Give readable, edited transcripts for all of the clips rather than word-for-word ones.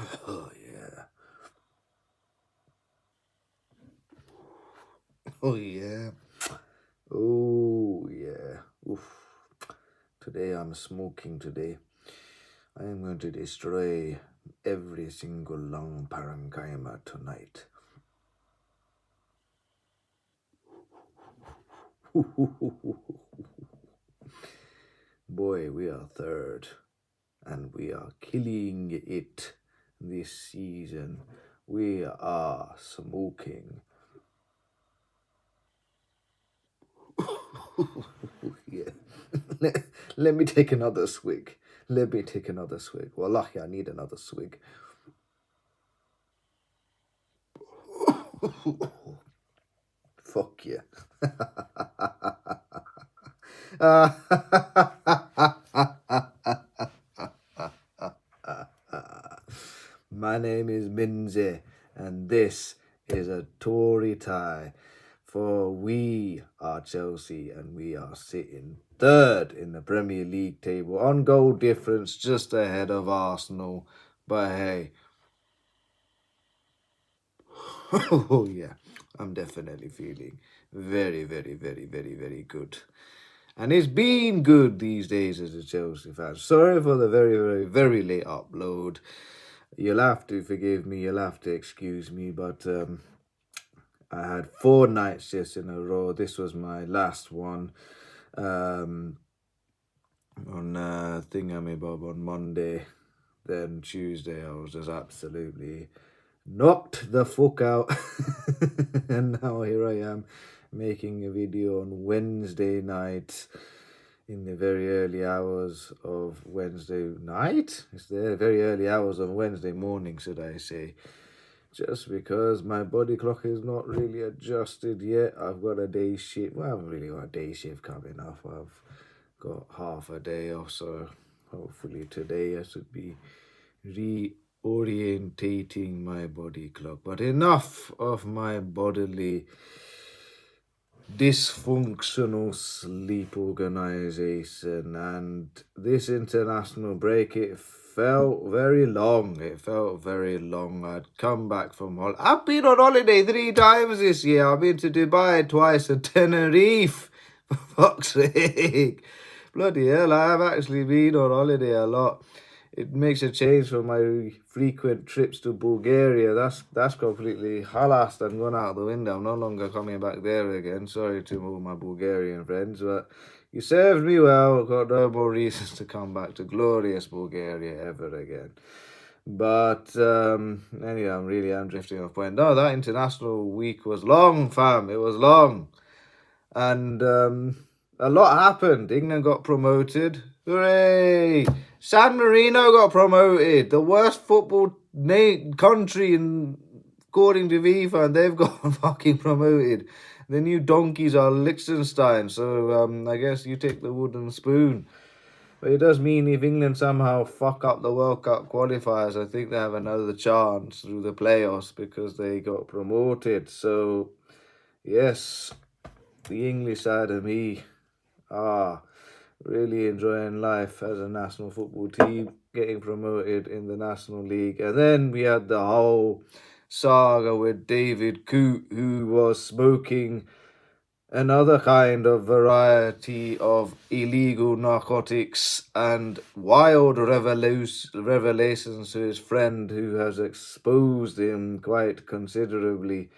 Oh yeah. Oh yeah. Oh yeah. Oof. Today I'm smoking today. I am going to destroy every single lung parenchyma tonight. Boy, we are third and we are killing it this season. We are smoking. Yeah. Let me take another swig. Let me take another swig. Wallahi, I need another swig. Fuck yeah. My name is Minze, and this is a Tory tie. For we are Chelsea, and we are sitting third in the Premier League table on goal difference, just ahead of Arsenal. But hey, oh yeah, I'm definitely feeling very, very, very, very, very good. And it's been good these days as a Chelsea fan. Sorry for the very, very, very late upload. You'll have to forgive me, you'll have to excuse me, but I had 4 night shifts in a row. This was my last one. On Thingamabob on Monday. Then Tuesday, I was just absolutely knocked the fuck out. And now here I am making a video on Wednesday night in the very early hours of Wednesday night. It's the very early hours of Wednesday morning, should I say. Just because my body clock is not really adjusted yet. I've got a day shift. Well, I haven't really got a day shift coming up. I've got half a day off, so hopefully today I should be reorientating my body clock. But enough of my bodily dysfunctional sleep organization. And this international break, it felt very long. I'd come back from holiday. I've been on holiday 3 times this year. I've been to Dubai twice and Tenerife. For fuck's sake. Bloody hell, I have actually been on holiday a lot. It makes a change from my frequent trips to Bulgaria. That's completely halast and gone out the window. I'm no longer coming back there again. Sorry to all my Bulgarian friends, but you served me well. I've got no more reasons to come back to glorious Bulgaria ever again. But anyway, I'm drifting off point. No, that international week was long, fam. It was long. And a lot happened. England got promoted. Hooray! San Marino got promoted. The worst football country according to FIFA, and they've got fucking promoted. The new donkeys are Liechtenstein, so I guess you take the wooden spoon. But it does mean if England somehow fuck up the World Cup qualifiers, I think they have another chance through the playoffs because they got promoted. So, yes, the English side of me really enjoying life as a national football team, getting promoted in the National League. And then we had the whole saga with David Coote, who was smoking another kind of variety of illegal narcotics and wild revelations to his friend, who has exposed him quite considerably.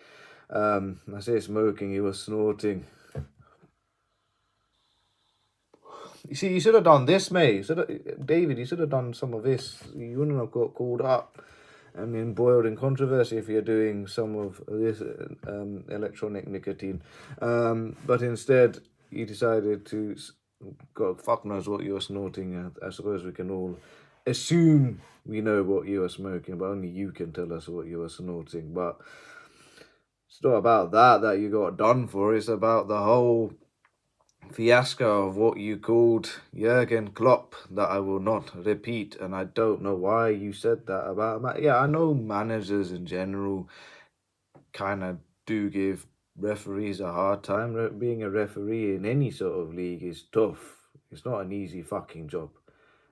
I say smoking, he was snorting. You see, you should have done this, mate. David, you should have done some of this. You wouldn't have got called up and embroiled in controversy if you're doing some of this electronic nicotine. But instead, you decided to, God, fuck knows what you were snorting. I suppose we can all assume we know what you were smoking, but only you can tell us what you were snorting. But it's not about that you got done for. It's about the whole fiasco of what you called Jurgen Klopp that I will not repeat, and I don't know why you said that about yeah, I know managers in general kind of do give referees a hard time. Being a referee in any sort of league is tough. It's not an easy fucking job.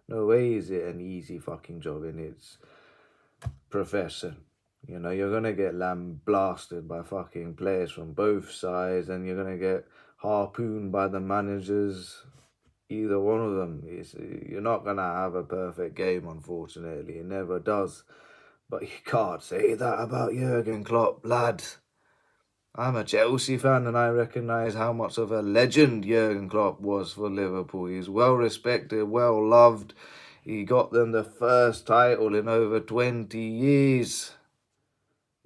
No way is it an easy fucking job, and it's profession. You know, you're going to get blasted by fucking players from both sides, and you're going to get harpooned by the managers, either one of them. You're not going to have a perfect game, unfortunately. It never does. But you can't say that about Jurgen Klopp, lad. I'm a Chelsea fan, and I recognise how much of a legend Jurgen Klopp was for Liverpool. He's well respected, well loved. He got them the first title in over 20 years.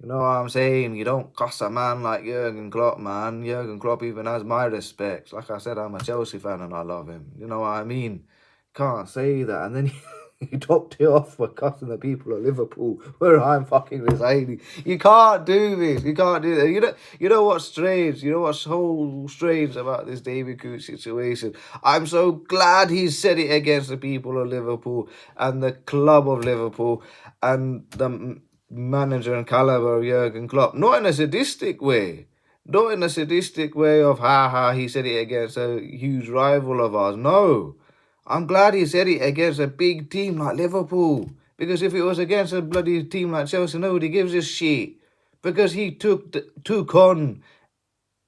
You know what I'm saying? You don't cuss a man like Jurgen Klopp, man. Jurgen Klopp even has my respect. Like I said, I'm a Chelsea fan and I love him. You know what I mean? Can't say that. And then he topped it off for cussing the people of Liverpool, where I'm fucking residing. You can't do this. You can't do that. You know what's strange? You know what's so strange about this David Coote situation? I'm so glad he said it against the people of Liverpool and the club of Liverpool and the manager and caliber of Jurgen Klopp. Not in a sadistic way. Not in a sadistic way of, he said it against a huge rival of ours. No. I'm glad he said it against a big team like Liverpool. Because if it was against a bloody team like Chelsea, nobody gives a shit. Because he took on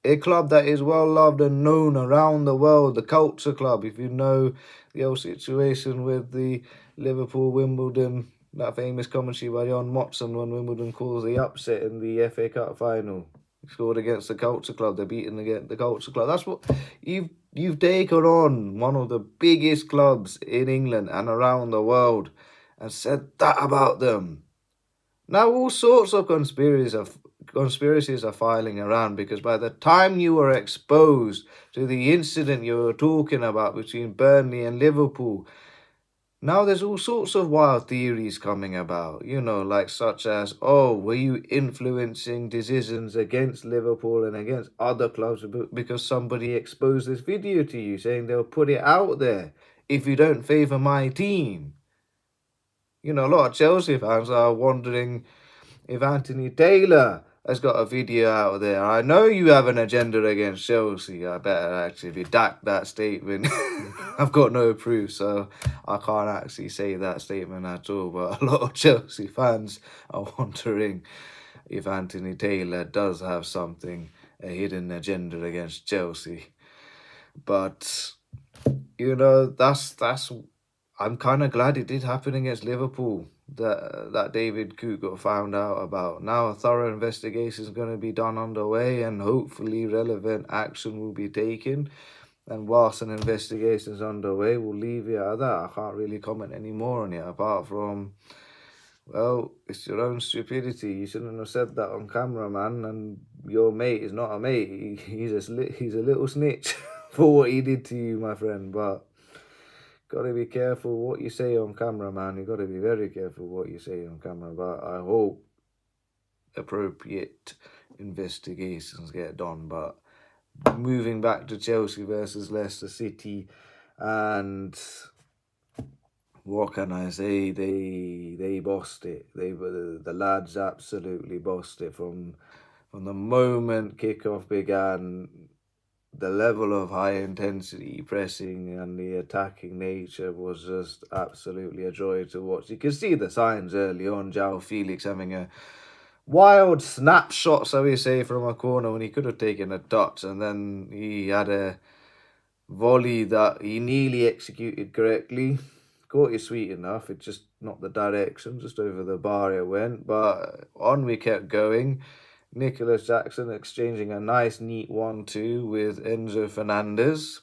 a club that is well loved and known around the world, the culture club. If you know the whole situation with the Liverpool Wimbledon, that famous commentary by John Motson when Wimbledon caused the upset in the FA Cup final. He scored against the culture club. They're beating against the culture club. That's what you've taken on, one of the biggest clubs in England and around the world, and said that about them. Now all sorts of conspiracies are filing around, because by the time you were exposed to the incident you were talking about between Burnley and Liverpool, now there's all sorts of wild theories coming about, you know, like such as, oh, were you influencing decisions against Liverpool and against other clubs because somebody exposed this video to you, saying they'll put it out there if you don't favour my team. You know, a lot of Chelsea fans are wondering if Anthony Taylor has got a video out there. I know you have an agenda against Chelsea. I better actually redact that statement. I've got no proof, so I can't actually say that statement at all. But a lot of Chelsea fans are wondering if Anthony Taylor does have something, a hidden agenda against Chelsea. But, you know, that's I'm kind of glad it did happen against Liverpool, that David Coote got found out about. Now a thorough investigation is going to be done underway, and hopefully relevant action will be taken. And whilst an investigation is underway, we'll leave it at that. I can't really comment any more on it, apart from, well, it's your own stupidity. You shouldn't have said that on camera, man. And your mate is not a mate. He's a little snitch for what he did to you, my friend. But gotta be careful what you say on camera, man. You gotta be very careful what you say on camera. But I hope appropriate investigations get done. But moving back to Chelsea versus Leicester City, and what can I say? They bossed it. The lads absolutely bossed it from the moment kickoff began. The level of high intensity pressing and the attacking nature was just absolutely a joy to watch. You can see the signs early on. João Felix having a wild snapshot, so we say, from a corner when he could have taken a touch, and then he had a volley that he nearly executed correctly. Caught it sweet enough, it's just not the direction, just over the bar it went, but on we kept going. Nicholas Jackson exchanging a nice neat 1-2 with Enzo Fernandez,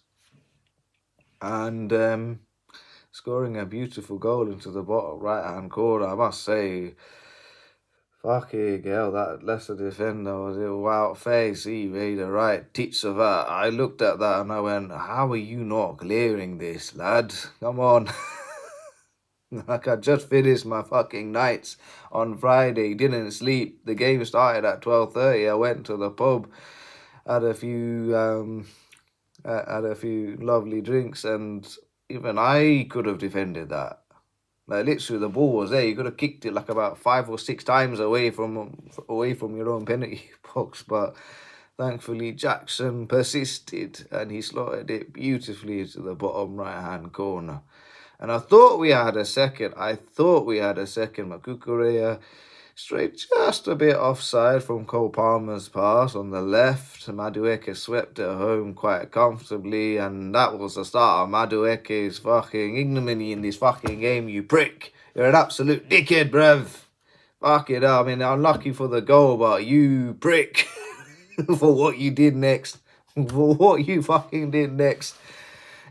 and scoring a beautiful goal into the bottom right hand corner. I must say, fucking hell, that Leicester defender was a wild face. He made a right tits of that. I looked at that and I went, how are you not clearing this, lad? Come on. Like, I just finished my fucking nights on Friday, didn't sleep. The game started at 12:30. I went to the pub, had a few lovely drinks, and even I could have defended that. Like, literally, the ball was there. You could have kicked it like about 5 or 6 times away from your own penalty box, but thankfully Jackson persisted and he slotted it beautifully to the bottom right hand corner. And I thought we had a second. But Kukurea straight just a bit offside from Cole Palmer's pass on the left. Madueke swept it home quite comfortably, and that was the start of Madueke's fucking ignominy in this fucking game, you prick. You're an absolute dickhead, bruv. Fuck it up. I mean, unlucky for the goal, but you prick for what you did next. For what you fucking did next.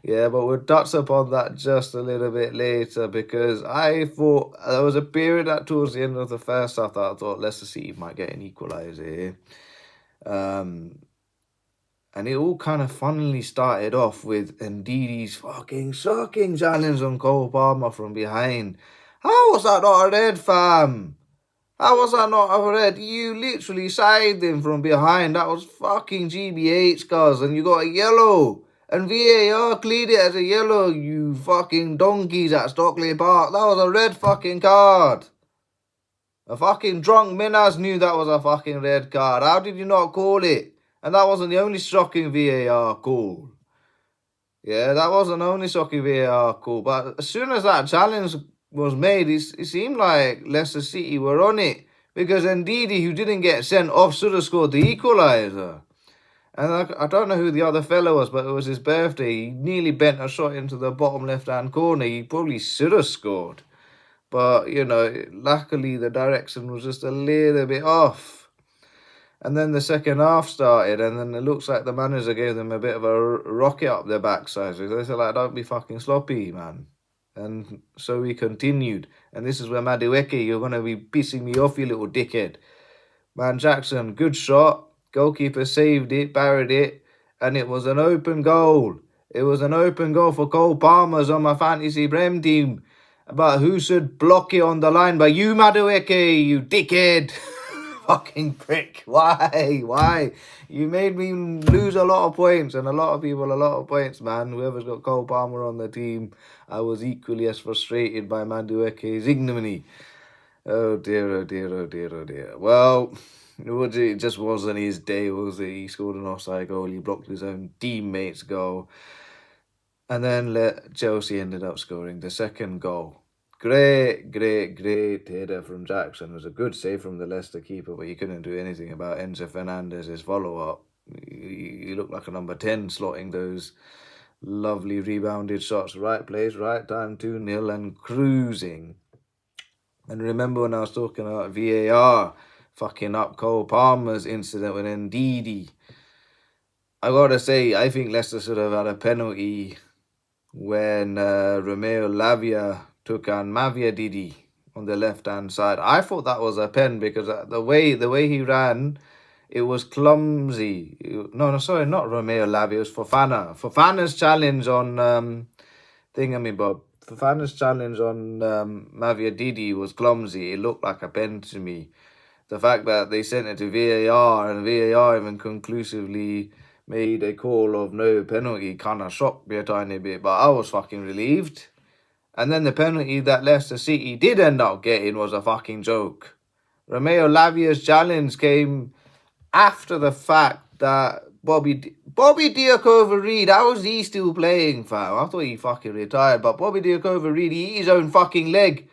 Yeah, but we'll touch upon that just a little bit later, because I thought there was a period that towards the end of the first half that I thought Leicester City might get an equaliser here. And it all kind of funnily started off with Ndidi's fucking shocking challenge on Cole Palmer from behind. How was that not a red, fam? How was that not a red? You literally sided him from behind. That was fucking GBH, cuz, and you got a yellow. And VAR cleared it as a yellow, you fucking donkeys at Stockley Park. That was a red fucking card. A fucking drunk Minas knew that was a fucking red card. How did you not call it? And that wasn't the only shocking VAR call. Yeah, that wasn't the only shocking VAR call. But as soon as that challenge was made, it seemed like Leicester City were on it. Because Ndidi, who didn't get sent off, should have scored the equaliser. And I don't know who the other fellow was, but it was his birthday. He nearly bent a shot into the bottom left-hand corner. He probably should have scored. But, you know, luckily the direction was just a little bit off. And then the second half started, and then it looks like the manager gave them a bit of a rocket up their backside. So they said, like, don't be fucking sloppy, man. And so we continued. And this is where Madueke, you're going to be pissing me off, you little dickhead. Man, Jackson, good shot. Goalkeeper saved it, buried it, and it was an open goal. It was an open goal for Cole Palmer's on my fantasy Prem team. But who should block it on the line but you, Madueke, you dickhead. Fucking prick. Why? You made me lose a lot of points, and a lot of people a lot of points, man. Whoever's got Cole Palmer on the team, I was equally as frustrated by Madueke's ignominy. Oh dear, oh dear, oh dear, oh dear. Well, it just wasn't his day, was it? He scored an offside goal, he blocked his own teammate's goal. And then Chelsea ended up scoring the second goal. Great header from Jackson. It was a good save from the Leicester keeper, but you couldn't do anything about Enzo Fernandez's follow-up. He looked like a number 10 slotting those lovely rebounded shots. Right place, right time, 2-0 and cruising. And remember when I was talking about VAR fucking up Cole Palmer's incident with Ndidi? I gotta say, I think Leicester should have had a penalty when Romeo Lavia took on Mavia Didi on the left-hand side. I thought that was a pen because the way he ran, it was clumsy. No, sorry, not Romeo Lavia, it was Fofana. Fofana's challenge on Thingamabob. Fofana's challenge on Mavia Didi was clumsy. It looked like a pen to me. The fact that they sent it to VAR and VAR even conclusively made a call of no penalty kind of shocked me a tiny bit, but I was fucking relieved. And then the penalty that Leicester City did end up getting was a fucking joke. Romeo Lavia's challenge came after the fact that Bobby Diacovereid, how was he still playing, fam? I thought he fucking retired, but Bobby Diacovereid, he hit his own fucking leg.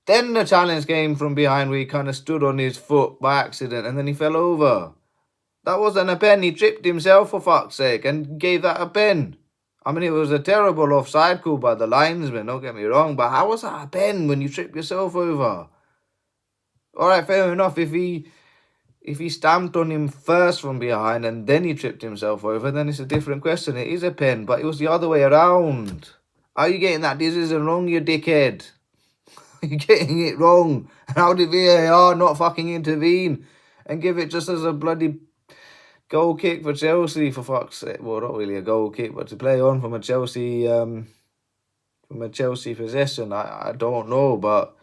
Then the challenge came from behind where he kind of stood on his foot by accident and then he fell over. That wasn't a pen. He tripped himself, for fuck's sake, and gave that a pen. I mean, it was a terrible offside call by the linesman, don't get me wrong, but how was that a pen when you trip yourself over? Alright, fair enough. If he stamped on him first from behind and then he tripped himself over, then it's a different question. It is a pen, but it was the other way around. Are you getting that? This isn't wrong, you dickhead. You're getting it wrong. How did VAR not fucking intervene and give it just as a bloody goal kick for Chelsea, for fuck's sake? Well, not really a goal kick, but to play on from a Chelsea possession. I don't know, but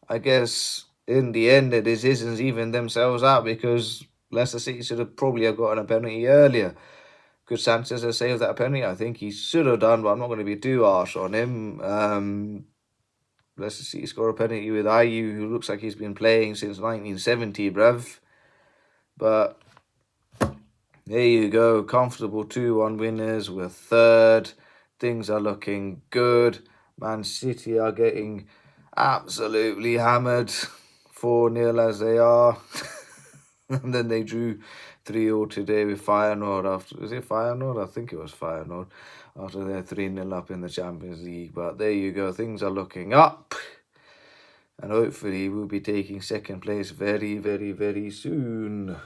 I guess in the end the decisions even themselves out because Leicester City should have probably gotten a penalty earlier. Could Sanchez have saved that penalty? I think he should have done, but I'm not going to be too harsh on him. Leicester City score a penalty with Ayew, who looks like he's been playing since 1970, bruv. But there you go, comfortable 2-1 winners. We're third. Things are looking good. Man City are getting absolutely hammered 4-0 as they are. And then they drew 3-0 today with Feyenoord after, is it Feyenoord? I think it was Feyenoord after they're 3-0 up in the Champions League. But there you go, things are looking up. And hopefully we'll be taking second place very, very, very soon.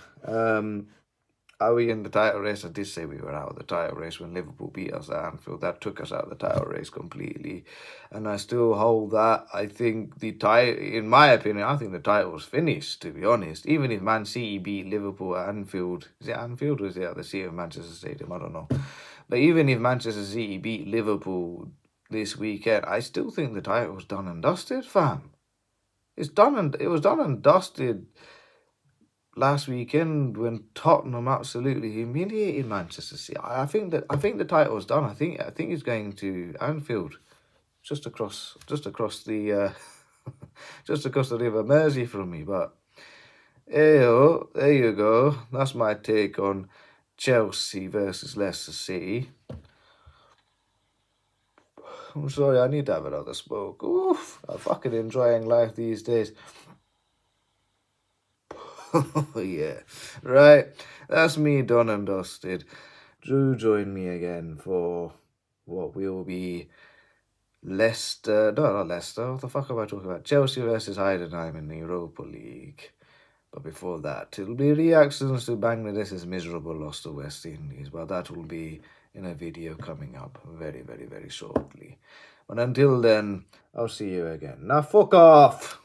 Are we in the title race? I did say we were out of the title race when Liverpool beat us at Anfield. That took us out of the title race completely. And I still hold that. I think the title, in my opinion, I think the title's finished, to be honest. Even if Man City beat Liverpool at Anfield. Is it Anfield or is it at the seat of Manchester Stadium? I don't know. But even if Manchester City beat Liverpool this weekend, I still think the title's done and dusted, fam. It was done and dusted last weekend when Tottenham absolutely humiliated Manchester City. I think the title's done. I think it's going to Anfield, just across the just across the River Mersey from me. But hey, there you go. That's my take on Chelsea versus Leicester City. I'm sorry, I need to have another smoke. Oof, I'm fucking enjoying life these days. Yeah, right. That's me done and dusted. Do join me again for what will be Leicester. No, not Leicester. What the fuck am I talking about? Chelsea versus Heidenheim in the Europa League. But before that, it'll be reactions to Bangladesh's miserable loss to West Indies. But that will be in a video coming up very, very, very shortly. But until then, I'll see you again. Now, fuck off!